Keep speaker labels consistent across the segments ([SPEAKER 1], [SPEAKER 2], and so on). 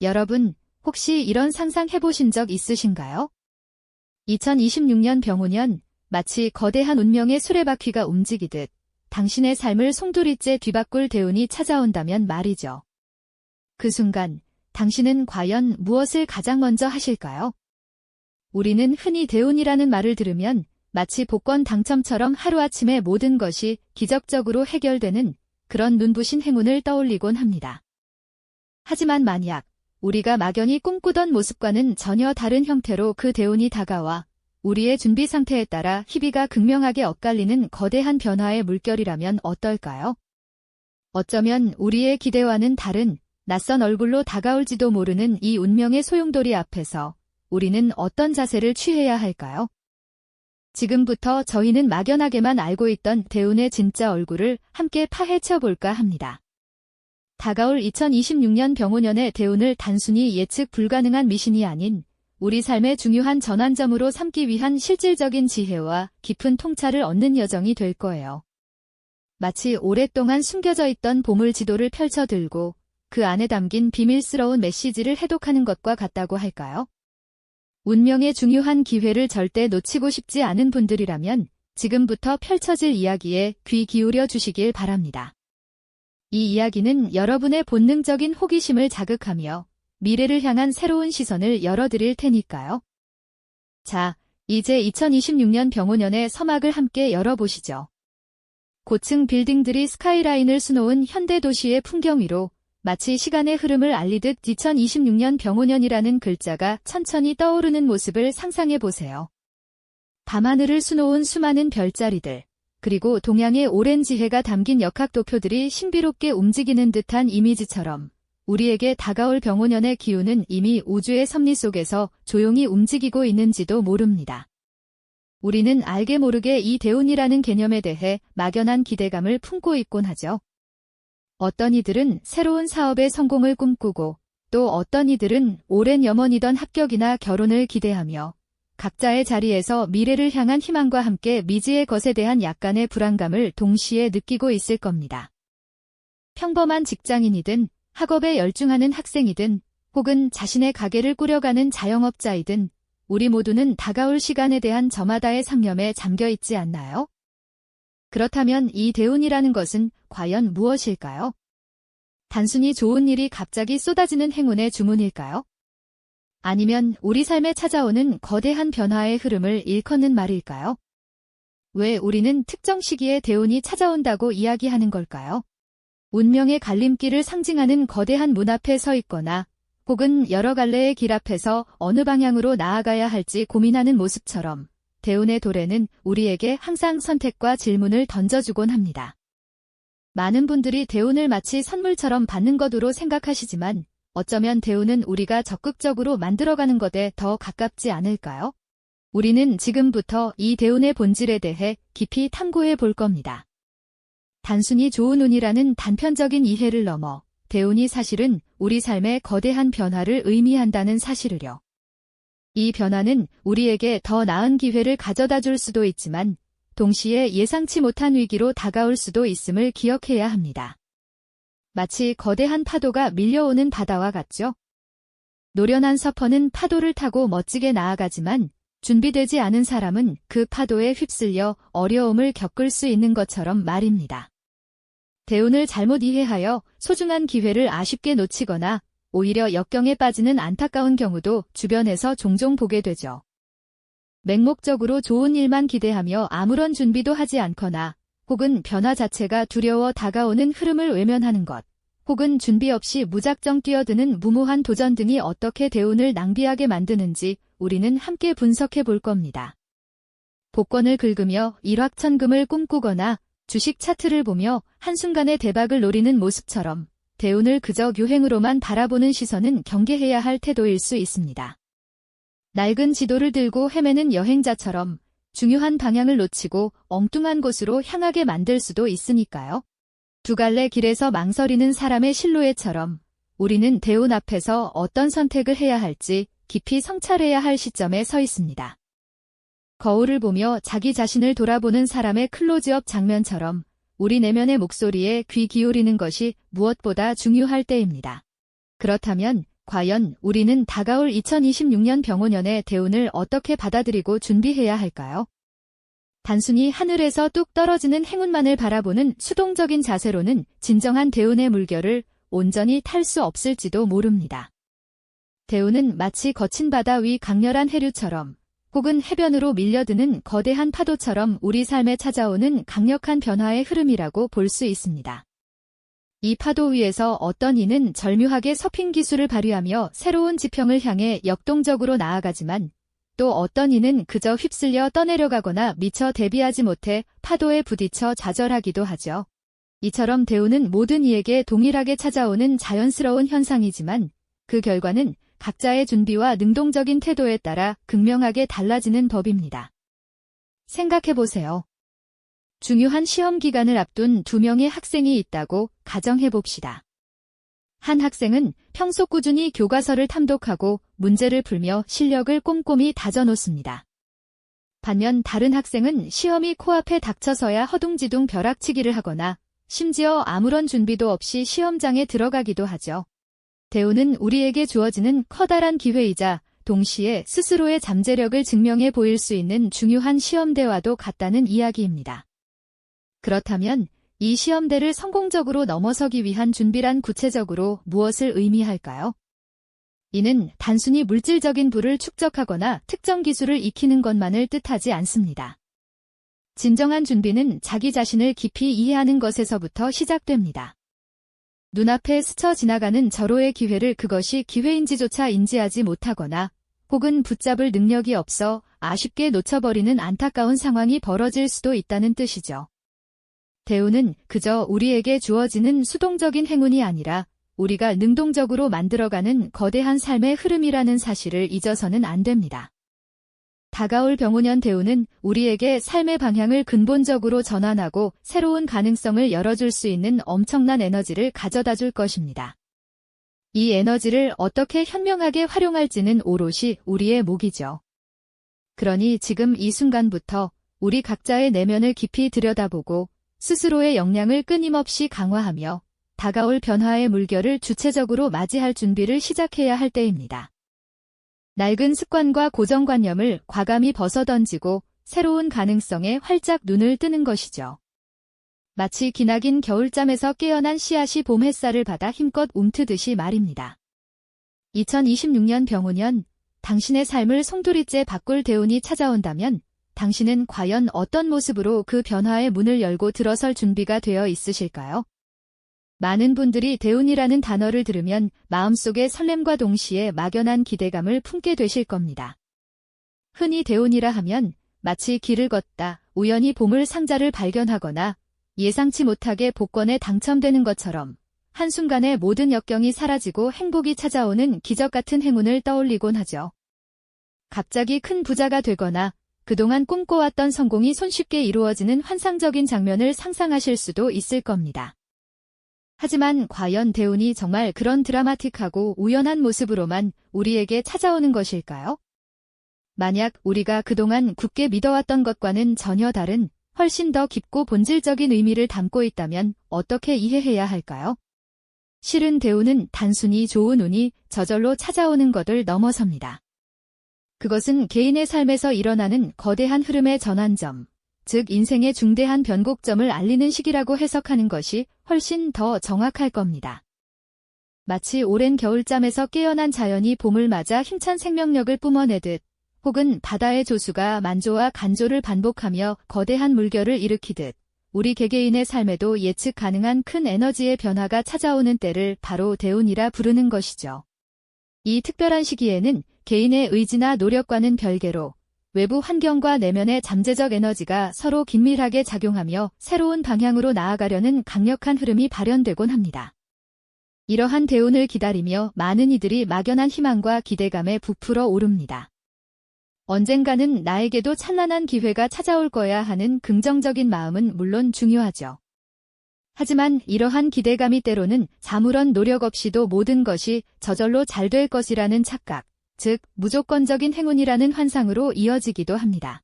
[SPEAKER 1] 여러분, 혹시 이런 상상 해보신 적 있으신가요? 2026년 병오년, 마치 거대한 운명의 수레바퀴가 움직이듯 당신의 삶을 송두리째 뒤바꿀 대운이 찾아온다면 말이죠. 그 순간, 당신은 과연 무엇을 가장 먼저 하실까요? 우리는 흔히 대운이라는 말을 들으면 마치 복권 당첨처럼 하루아침에 모든 것이 기적적으로 해결되는 그런 눈부신 행운을 떠올리곤 합니다. 하지만 만약 우리가 막연히 꿈꾸던 모습과는 전혀 다른 형태로 그 대운이 다가와 우리의 준비 상태에 따라 희비가 극명하게 엇갈리는 거대한 변화의 물결이라면 어떨까요? 어쩌면 우리의 기대와는 다른 낯선 얼굴로 다가올지도 모르는 이 운명의 소용돌이 앞에서 우리는 어떤 자세를 취해야 할까요? 지금부터 저희는 막연하게만 알고 있던 대운의 진짜 얼굴을 함께 파헤쳐 볼까 합니다. 다가올 2026년 병오년의 대운을 단순히 예측 불가능한 미신이 아닌 우리 삶의 중요한 전환점으로 삼기 위한 실질적인 지혜와 깊은 통찰을 얻는 여정이 될 거예요. 마치 오랫동안 숨겨져 있던 보물 지도를 펼쳐들고 그 안에 담긴 비밀스러운 메시지를 해독하는 것과 같다고 할까요? 운명의 중요한 기회를 절대 놓치고 싶지 않은 분들이라면 지금부터 펼쳐질 이야기에 귀 기울여 주시길 바랍니다. 이 이야기는 여러분의 본능적인 호기심을 자극하며 미래를 향한 새로운 시선을 열어드릴 테니까요. 자, 이제 2026년 병오년의 서막을 함께 열어보시죠. 고층 빌딩들이 스카이라인을 수놓은 현대 도시의 풍경 위로 마치 시간의 흐름을 알리듯 2026년 병오년이라는 글자가 천천히 떠오르는 모습을 상상해보세요. 밤하늘을 수놓은 수많은 별자리들, 그리고 동양의 오랜 지혜가 담긴 역학도표들이 신비롭게 움직이는 듯한 이미지처럼 우리에게 다가올 병오년의 기운은 이미 우주의 섭리 속에서 조용히 움직이고 있는지도 모릅니다. 우리는 알게 모르게 이 대운이라는 개념에 대해 막연한 기대감을 품고 있곤 하죠. 어떤 이들은 새로운 사업의 성공을 꿈꾸고 또 어떤 이들은 오랜 염원이던 합격이나 결혼을 기대하며 각자의 자리에서 미래를 향한 희망과 함께 미지의 것에 대한 약간의 불안감을 동시에 느끼고 있을 겁니다. 평범한 직장인이든 학업에 열중하는 학생이든 혹은 자신의 가게를 꾸려가는 자영업자이든 우리 모두는 다가올 시간에 대한 저마다의 상념에 잠겨 있지 않나요? 그렇다면 이 대운이라는 것은 과연 무엇일까요? 단순히 좋은 일이 갑자기 쏟아지는 행운의 주문일까요? 아니면 우리 삶에 찾아오는 거대한 변화의 흐름을 일컫는 말일까요? 왜 우리는 특정 시기에 대운이 찾아온다고 이야기하는 걸까요? 운명의 갈림길을 상징하는 거대한 문 앞에 서 있거나 혹은 여러 갈래의 길 앞에서 어느 방향으로 나아가야 할지 고민하는 모습처럼 대운의 도래는 우리에게 항상 선택과 질문을 던져주곤 합니다. 많은 분들이 대운을 마치 선물처럼 받는 것으로 생각하시지만 어쩌면 대운은 우리가 적극적으로 만들어가는 것에 더 가깝지 않을까요? 우리는 지금부터 이 대운의 본질에 대해 깊이 탐구해 볼 겁니다. 단순히 좋은 운이라는 단편적인 이해를 넘어 대운이 사실은 우리 삶의 거대한 변화를 의미한다는 사실을요. 이 변화는 우리에게 더 나은 기회를 가져다 줄 수도 있지만 동시에 예상치 못한 위기로 다가올 수도 있음을 기억해야 합니다. 마치 거대한 파도가 밀려오는 바다와 같죠? 노련한 서퍼는 파도를 타고 멋지게 나아가지만 준비되지 않은 사람은 그 파도에 휩쓸려 어려움을 겪을 수 있는 것처럼 말입니다. 대운을 잘못 이해하여 소중한 기회를 아쉽게 놓치거나 오히려 역경에 빠지는 안타까운 경우도 주변에서 종종 보게 되죠. 맹목적으로 좋은 일만 기대하며 아무런 준비도 하지 않거나 혹은 변화 자체가 두려워 다가오는 흐름을 외면하는 것, 혹은 준비 없이 무작정 뛰어드는 무모한 도전 등이 어떻게 대운을 낭비하게 만드는지 우리는 함께 분석해 볼 겁니다. 복권을 긁으며 일확천금을 꿈꾸거나 주식 차트를 보며 한순간의 대박을 노리는 모습처럼 대운을 그저 유행으로만 바라보는 시선은 경계해야 할 태도일 수 있습니다. 낡은 지도를 들고 헤매는 여행자처럼 중요한 방향을 놓치고 엉뚱한 곳으로 향하게 만들 수도 있으니까요. 두 갈래 길에서 망설이는 사람의 실루엣처럼 우리는 대운 앞에서 어떤 선택을 해야 할지 깊이 성찰해야 할 시점에 서 있습니다. 거울을 보며 자기 자신을 돌아보는 사람의 클로즈업 장면처럼 우리 내면의 목소리에 귀 기울이는 것이 무엇보다 중요할 때입니다. 그렇다면 과연 우리는 다가올 2026년 병오년의 대운을 어떻게 받아들이고 준비해야 할까요? 단순히 하늘에서 뚝 떨어지는 행운만을 바라보는 수동적인 자세로는 진정한 대운의 물결을 온전히 탈 수 없을지도 모릅니다. 대운은 마치 거친 바다 위 강렬한 해류처럼 혹은 해변으로 밀려드는 거대한 파도처럼 우리 삶에 찾아오는 강력한 변화의 흐름이라고 볼 수 있습니다. 이 파도 위에서 어떤 이는 절묘하게 서핑 기술을 발휘하며 새로운 지평을 향해 역동적으로 나아가지만 또 어떤 이는 그저 휩쓸려 떠내려가거나 미처 대비하지 못해 파도에 부딪혀 좌절하기도 하죠. 이처럼 대운은 모든 이에게 동일하게 찾아오는 자연스러운 현상이지만 그 결과는 각자의 준비와 능동적인 태도에 따라 극명하게 달라지는 법입니다. 생각해보세요. 중요한 시험 기간을 앞둔 2명의 학생이 있다고 가정해봅시다. 한 학생은 평소 꾸준히 교과서를 탐독하고 문제를 풀며 실력을 꼼꼼히 다져놓습니다. 반면 다른 학생은 시험이 코앞에 닥쳐서야 허둥지둥 벼락치기를 하거나 심지어 아무런 준비도 없이 시험장에 들어가기도 하죠. 대운은 우리에게 주어지는 커다란 기회이자 동시에 스스로의 잠재력을 증명해 보일 수 있는 중요한 시험대와도 같다는 이야기입니다. 그렇다면 이 시험대를 성공적으로 넘어서기 위한 준비란 구체적으로 무엇을 의미할까요? 이는 단순히 물질적인 부를 축적하거나 특정 기술을 익히는 것만을 뜻하지 않습니다. 진정한 준비는 자기 자신을 깊이 이해하는 것에서부터 시작됩니다. 눈앞에 스쳐 지나가는 절호의 기회를 그것이 기회인지조차 인지하지 못하거나 혹은 붙잡을 능력이 없어 아쉽게 놓쳐버리는 안타까운 상황이 벌어질 수도 있다는 뜻이죠. 대운은 그저 우리에게 주어지는 수동적인 행운이 아니라 우리가 능동적으로 만들어가는 거대한 삶의 흐름이라는 사실을 잊어서는 안 됩니다. 다가올 병오년 대운은 우리에게 삶의 방향을 근본적으로 전환하고 새로운 가능성을 열어줄 수 있는 엄청난 에너지를 가져다 줄 것입니다. 이 에너지를 어떻게 현명하게 활용할지는 오롯이 우리의 몫이죠. 그러니 지금 이 순간부터 우리 각자의 내면을 깊이 들여다보고 스스로의 역량을 끊임없이 강화하며 다가올 변화의 물결을 주체적으로 맞이할 준비를 시작해야 할 때입니다. 낡은 습관과 고정관념을 과감히 벗어던지고 새로운 가능성에 활짝 눈을 뜨는 것이죠. 마치 기나긴 겨울잠에서 깨어난 씨앗이 봄 햇살을 받아 힘껏 움트듯이 말입니다. 2026년 병오년, 당신의 삶을 송두리째 바꿀 대운이 찾아온다면 당신은 과연 어떤 모습으로 그 변화의 문을 열고 들어설 준비가 되어 있으실까요? 많은 분들이 대운이라는 단어를 들으면 마음속에 설렘과 동시에 막연한 기대감을 품게 되실 겁니다. 흔히 대운이라 하면 마치 길을 걷다 우연히 보물 상자를 발견하거나 예상치 못하게 복권에 당첨되는 것처럼 한순간에 모든 역경이 사라지고 행복이 찾아오는 기적 같은 행운을 떠올리곤 하죠. 갑자기 큰 부자가 되거나 그동안 꿈꿔왔던 성공이 손쉽게 이루어지는 환상적인 장면을 상상하실 수도 있을 겁니다. 하지만 과연 대운이 정말 그런 드라마틱하고 우연한 모습으로만 우리에게 찾아오는 것일까요? 만약 우리가 그동안 굳게 믿어왔던 것과는 전혀 다른 훨씬 더 깊고 본질적인 의미를 담고 있다면 어떻게 이해해야 할까요? 실은 대운은 단순히 좋은 운이 저절로 찾아오는 것을 넘어섭니다. 그것은 개인의 삶에서 일어나는 거대한 흐름의 전환점, 즉 인생의 중대한 변곡점을 알리는 시기라고 해석하는 것이 훨씬 더 정확할 겁니다. 마치 오랜 겨울잠에서 깨어난 자연이 봄을 맞아 힘찬 생명력을 뿜어내듯 혹은 바다의 조수가 만조와 간조를 반복하며 거대한 물결을 일으키듯 우리 개개인의 삶에도 예측 가능한 큰 에너지의 변화가 찾아오는 때를 바로 대운이라 부르는 것이죠. 이 특별한 시기에는 개인의 의지나 노력과는 별개로 외부 환경과 내면의 잠재적 에너지가 서로 긴밀하게 작용하며 새로운 방향으로 나아가려는 강력한 흐름이 발현되곤 합니다. 이러한 대운을 기다리며 많은 이들이 막연한 희망과 기대감에 부풀어 오릅니다. 언젠가는 나에게도 찬란한 기회가 찾아올 거야 하는 긍정적인 마음은 물론 중요하죠. 하지만 이러한 기대감이 때로는 아무런 노력 없이도 모든 것이 저절로 잘 될 것이라는 착각, 즉 무조건적인 행운이라는 환상으로 이어지기도 합니다.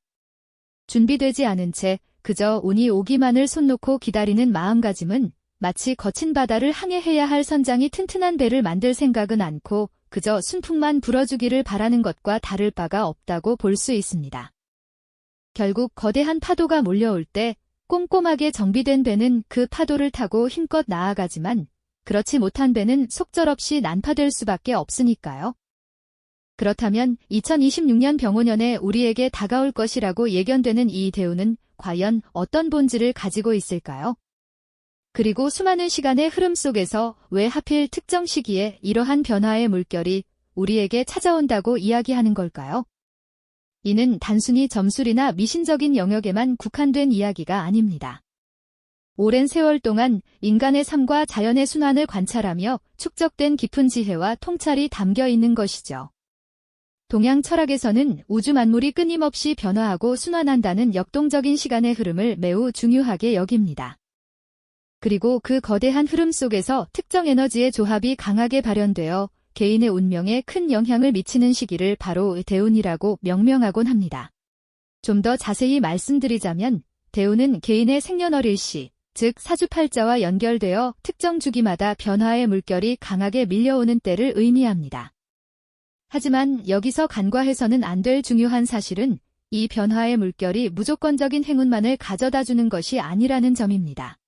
[SPEAKER 1] 준비되지 않은 채 그저 운이 오기만을 손 놓고 기다리는 마음가짐은 마치 거친 바다를 항해해야 할 선장이 튼튼한 배를 만들 생각은 않고 그저 순풍만 불어주기를 바라는 것과 다를 바가 없다고 볼 수 있습니다. 결국 거대한 파도가 몰려올 때 꼼꼼하게 정비된 배는 그 파도를 타고 힘껏 나아가지만 그렇지 못한 배는 속절없이 난파될 수밖에 없으니까요. 그렇다면 2026년 병오년에 우리에게 다가올 것이라고 예견되는 이 대우는 과연 어떤 본질을 가지고 있을까요? 그리고 수많은 시간의 흐름 속에서 왜 하필 특정 시기에 이러한 변화의 물결이 우리에게 찾아온다고 이야기하는 걸까요? 이는 단순히 점술이나 미신적인 영역에만 국한된 이야기가 아닙니다. 오랜 세월 동안 인간의 삶과 자연의 순환을 관찰하며 축적된 깊은 지혜와 통찰이 담겨 있는 것이죠. 동양 철학에서는 우주 만물이 끊임없이 변화하고 순환한다는 역동적인 시간의 흐름을 매우 중요하게 여깁니다. 그리고 그 거대한 흐름 속에서 특정 에너지의 조합이 강하게 발현되어 개인의 운명에 큰 영향을 미치는 시기를 바로 대운이라고 명명하곤 합니다. 좀 더 자세히 말씀드리자면 대운은 개인의 생년월일시, 즉 사주팔자와 연결되어 특정 주기마다 변화의 물결이 강하게 밀려오는 때를 의미합니다. 하지만 여기서 간과해서는 안 될 중요한 사실은 이 변화의 물결이 무조건적인 행운만을 가져다주는 것이 아니라는 점입니다.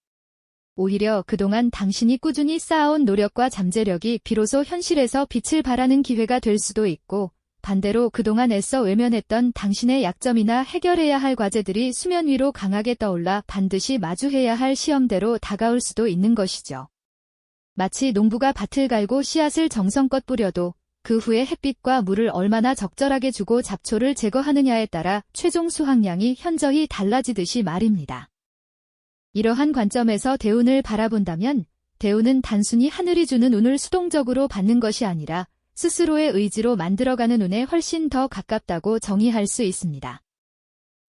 [SPEAKER 1] 오히려 그동안 당신이 꾸준히 쌓아온 노력과 잠재력이 비로소 현실에서 빛을 발하는 기회가 될 수도 있고, 반대로 그동안 애써 외면했던 당신의 약점이나 해결해야 할 과제들이 수면 위로 강하게 떠올라 반드시 마주해야 할 시험대로 다가올 수도 있는 것이죠. 마치 농부가 밭을 갈고 씨앗을 정성껏 뿌려도 그 후에 햇빛과 물을 얼마나 적절하게 주고 잡초를 제거하느냐에 따라 최종 수확량이 현저히 달라지듯이 말입니다. 이러한 관점에서 대운을 바라본다면 대운은 단순히 하늘이 주는 운을 수동적으로 받는 것이 아니라 스스로의 의지로 만들어가는 운에 훨씬 더 가깝다고 정의할 수 있습니다.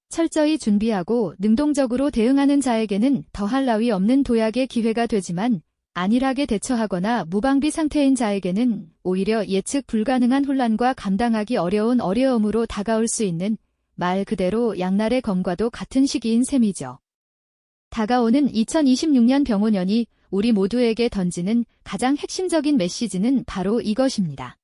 [SPEAKER 1] 철저히 준비하고 능동적으로 대응하는 자에게는 더할 나위 없는 도약의 기회가 되지만 안일하게 대처하거나 무방비 상태인 자에게는 오히려 예측 불가능한 혼란과 감당하기 어려운 어려움으로 다가올 수 있는 말 그대로 양날의 검과도 같은 시기인 셈이죠. 다가오는 2026년 병오년이 우리 모두에게 던지는 가장 핵심적인 메시지는 바로 이것입니다.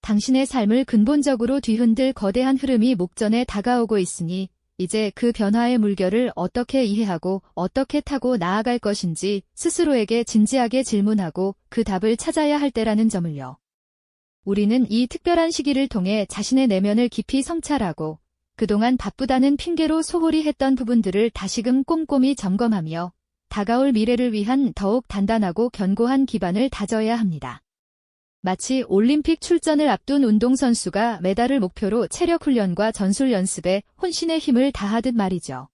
[SPEAKER 1] 당신의 삶을 근본적으로 뒤흔들 거대한 흐름이 목전에 다가오고 있으니 이제 그 변화의 물결을 어떻게 이해하고 어떻게 타고 나아갈 것인지 스스로에게 진지하게 질문하고 그 답을 찾아야 할 때라는 점을요. 우리는 이 특별한 시기를 통해 자신의 내면을 깊이 성찰하고 그동안 바쁘다는 핑계로 소홀히 했던 부분들을 다시금 꼼꼼히 점검하며 다가올 미래를 위한 더욱 단단하고 견고한 기반을 다져야 합니다. 마치 올림픽 출전을 앞둔 운동선수가 메달을 목표로 체력 훈련과 전술 연습에 혼신의 힘을 다하듯 말이죠.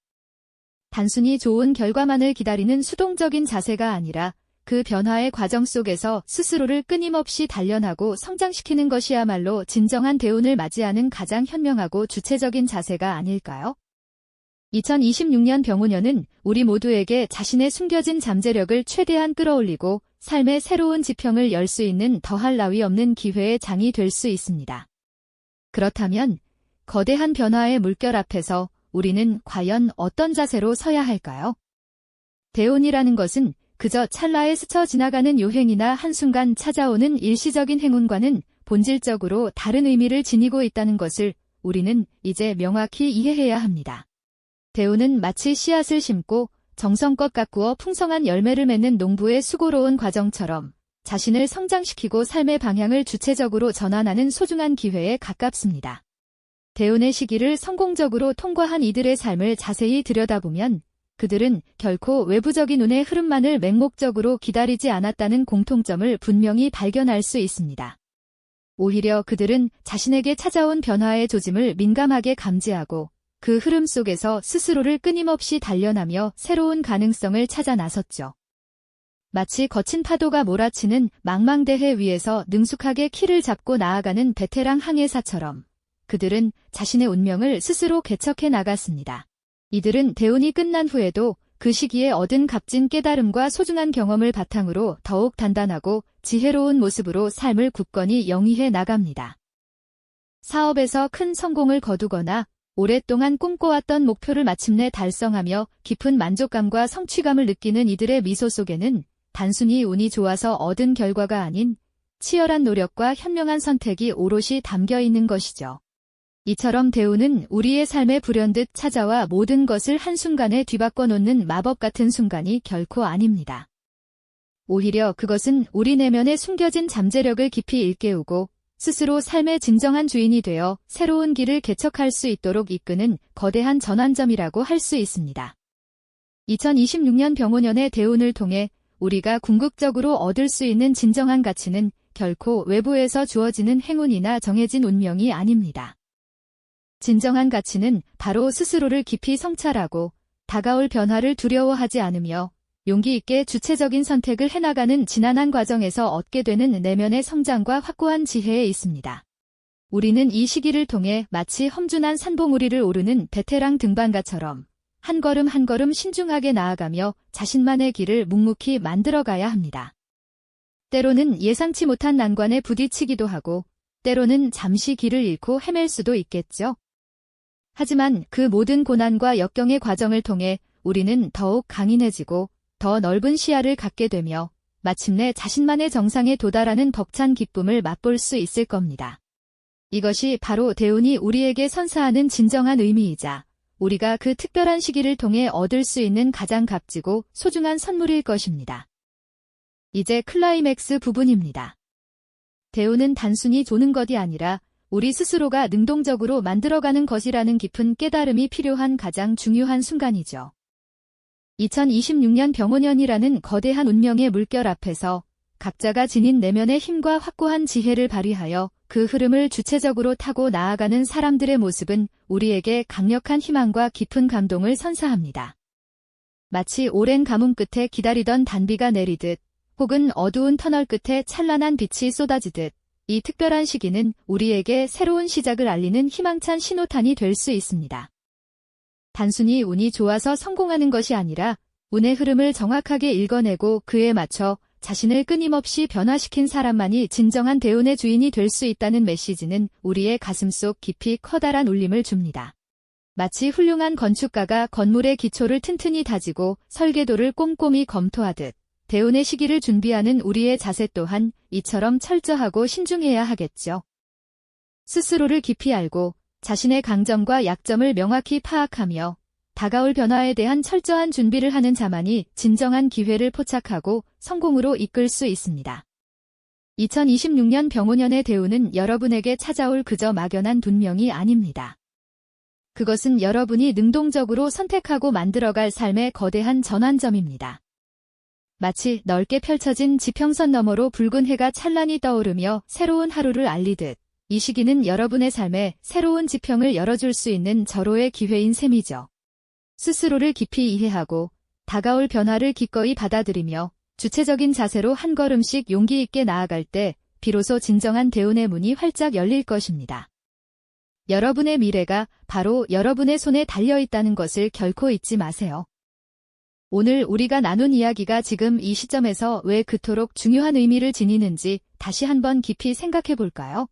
[SPEAKER 1] 단순히 좋은 결과만을 기다리는 수동적인 자세가 아니라 그 변화의 과정 속에서 스스로를 끊임없이 단련하고 성장시키는 것이야말로 진정한 대운을 맞이하는 가장 현명하고 주체적인 자세가 아닐까요? 2026년 병오년은 우리 모두에게 자신의 숨겨진 잠재력을 최대한 끌어올리고 삶의 새로운 지평을 열 수 있는 더할 나위 없는 기회의 장이 될 수 있습니다. 그렇다면 거대한 변화의 물결 앞에서 우리는 과연 어떤 자세로 서야 할까요? 대운이라는 것은 그저 찰나에 스쳐 지나가는 요행이나 한순간 찾아오는 일시적인 행운과는 본질적으로 다른 의미를 지니고 있다는 것을 우리는 이제 명확히 이해해야 합니다. 대운은 마치 씨앗을 심고 정성껏 가꾸어 풍성한 열매를 맺는 농부의 수고로운 과정처럼 자신을 성장시키고 삶의 방향을 주체적으로 전환하는 소중한 기회에 가깝습니다. 대운의 시기를 성공적으로 통과한 이들의 삶을 자세히 들여다보면 그들은 결코 외부적인 운의 흐름만을 맹목적으로 기다리지 않았다는 공통점을 분명히 발견할 수 있습니다. 오히려 그들은 자신에게 찾아온 변화의 조짐을 민감하게 감지하고 그 흐름 속에서 스스로를 끊임없이 단련하며 새로운 가능성을 찾아 나섰죠. 마치 거친 파도가 몰아치는 망망대해 위에서 능숙하게 키를 잡고 나아가는 베테랑 항해사처럼 그들은 자신의 운명을 스스로 개척해 나갔습니다. 이들은 대운이 끝난 후에도 그 시기에 얻은 값진 깨달음과 소중한 경험을 바탕으로 더욱 단단하고 지혜로운 모습으로 삶을 굳건히 영위해 나갑니다. 사업에서 큰 성공을 거두거나 오랫동안 꿈꿔왔던 목표를 마침내 달성하며 깊은 만족감과 성취감을 느끼는 이들의 미소 속에는 단순히 운이 좋아서 얻은 결과가 아닌 치열한 노력과 현명한 선택이 오롯이 담겨 있는 것이죠. 이처럼 대우는 우리의 삶에 불현듯 찾아와 모든 것을 한순간에 뒤바꿔 놓는 마법 같은 순간이 결코 아닙니다. 오히려 그것은 우리 내면에 숨겨진 잠재력을 깊이 일깨우고 스스로 삶의 진정한 주인이 되어 새로운 길을 개척할 수 있도록 이끄는 거대한 전환점이라고 할 수 있습니다. 2026년 병오년의 대운을 통해 우리가 궁극적으로 얻을 수 있는 진정한 가치는 결코 외부에서 주어지는 행운이나 정해진 운명이 아닙니다. 진정한 가치는 바로 스스로를 깊이 성찰하고 다가올 변화를 두려워하지 않으며 용기 있게 주체적인 선택을 해나가는 지난한 과정에서 얻게 되는 내면의 성장과 확고한 지혜에 있습니다. 우리는 이 시기를 통해 마치 험준한 산봉우리를 오르는 베테랑 등반가처럼 한 걸음 한 걸음 신중하게 나아가며 자신만의 길을 묵묵히 만들어가야 합니다. 때로는 예상치 못한 난관에 부딪히기도 하고 때로는 잠시 길을 잃고 헤맬 수도 있겠죠. 하지만 그 모든 고난과 역경의 과정을 통해 우리는 더욱 강인해지고 더 넓은 시야를 갖게 되며 마침내 자신만의 정상에 도달하는 벅찬 기쁨을 맛볼 수 있을 겁니다. 이것이 바로 대운이 우리에게 선사하는 진정한 의미이자 우리가 그 특별한 시기를 통해 얻을 수 있는 가장 값지고 소중한 선물일 것입니다. 이제 클라이맥스 부분입니다. 대운은 단순히 조는 것이 아니라 우리 스스로가 능동적으로 만들어가는 것이라는 깊은 깨달음이 필요한 가장 중요한 순간이죠. 2026년 병오년이라는 거대한 운명의 물결 앞에서 각자가 지닌 내면의 힘과 확고한 지혜를 발휘하여 그 흐름을 주체적으로 타고 나아가는 사람들의 모습은 우리에게 강력한 희망과 깊은 감동을 선사합니다. 마치 오랜 가뭄 끝에 기다리던 단비가 내리듯 혹은 어두운 터널 끝에 찬란한 빛이 쏟아지듯 이 특별한 시기는 우리에게 새로운 시작을 알리는 희망찬 신호탄이 될 수 있습니다. 단순히 운이 좋아서 성공하는 것이 아니라 운의 흐름을 정확하게 읽어내고 그에 맞춰 자신을 끊임없이 변화시킨 사람만이 진정한 대운의 주인이 될 수 있다는 메시지는 우리의 가슴속 깊이 커다란 울림을 줍니다. 마치 훌륭한 건축가가 건물의 기초를 튼튼히 다지고 설계도를 꼼꼼히 검토하듯 대운의 시기를 준비하는 우리의 자세 또한 이처럼 철저하고 신중해야 하겠죠. 스스로를 깊이 알고 자신의 강점과 약점을 명확히 파악하며 다가올 변화에 대한 철저한 준비를 하는 자만이 진정한 기회를 포착하고 성공으로 이끌 수 있습니다. 2026년 병오년의 대운은 여러분에게 찾아올 그저 막연한 운명이 아닙니다. 그것은 여러분이 능동적으로 선택하고 만들어갈 삶의 거대한 전환점입니다. 마치 넓게 펼쳐진 지평선 너머로 붉은 해가 찬란히 떠오르며 새로운 하루를 알리듯 이 시기는 여러분의 삶에 새로운 지평을 열어줄 수 있는 절호의 기회인 셈이죠. 스스로를 깊이 이해하고 다가올 변화를 기꺼이 받아들이며 주체적인 자세로 한 걸음씩 용기 있게 나아갈 때 비로소 진정한 대운의 문이 활짝 열릴 것입니다. 여러분의 미래가 바로 여러분의 손에 달려 있다는 것을 결코 잊지 마세요. 오늘 우리가 나눈 이야기가 지금 이 시점에서 왜 그토록 중요한 의미를 지니는지 다시 한번 깊이 생각해 볼까요?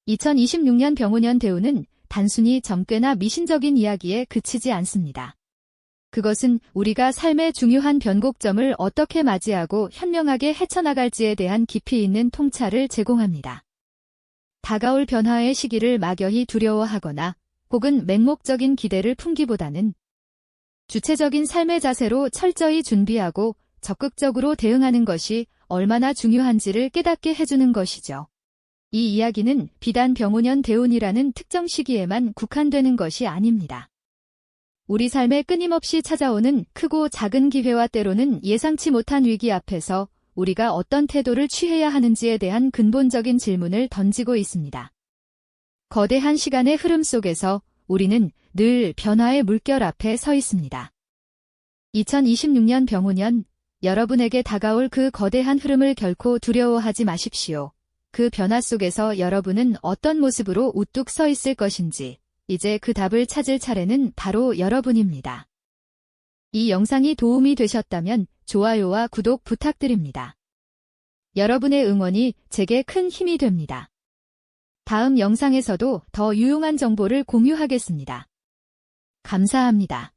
[SPEAKER 1] 2026년 병오년 대운은 단순히 점괘나 미신적인 이야기에 그치지 않습니다. 그것은 우리가 삶의 중요한 변곡점을 어떻게 맞이하고 현명하게 헤쳐나갈지에 대한 깊이 있는 통찰을 제공합니다. 다가올 변화의 시기를 막연히 두려워하거나 혹은 맹목적인 기대를 품기보다는 주체적인 삶의 자세로 철저히 준비하고 적극적으로 대응하는 것이 얼마나 중요한지를 깨닫게 해주는 것이죠. 이 이야기는 비단 병오년 대운이라는 특정 시기에만 국한되는 것이 아닙니다. 우리 삶에 끊임없이 찾아오는 크고 작은 기회와 때로는 예상치 못한 위기 앞에서 우리가 어떤 태도를 취해야 하는지에 대한 근본적인 질문을 던지고 있습니다. 거대한 시간의 흐름 속에서 우리는 늘 변화의 물결 앞에 서 있습니다. 2026년 병오년, 여러분에게 다가올 그 거대한 흐름을 결코 두려워하지 마십시오. 그 변화 속에서 여러분은 어떤 모습으로 우뚝 서 있을 것인지, 이제 그 답을 찾을 차례는 바로 여러분입니다. 이 영상이 도움이 되셨다면 좋아요와 구독 부탁드립니다. 여러분의 응원이 제게 큰 힘이 됩니다. 다음 영상에서도 더 유용한 정보를 공유하겠습니다. 감사합니다.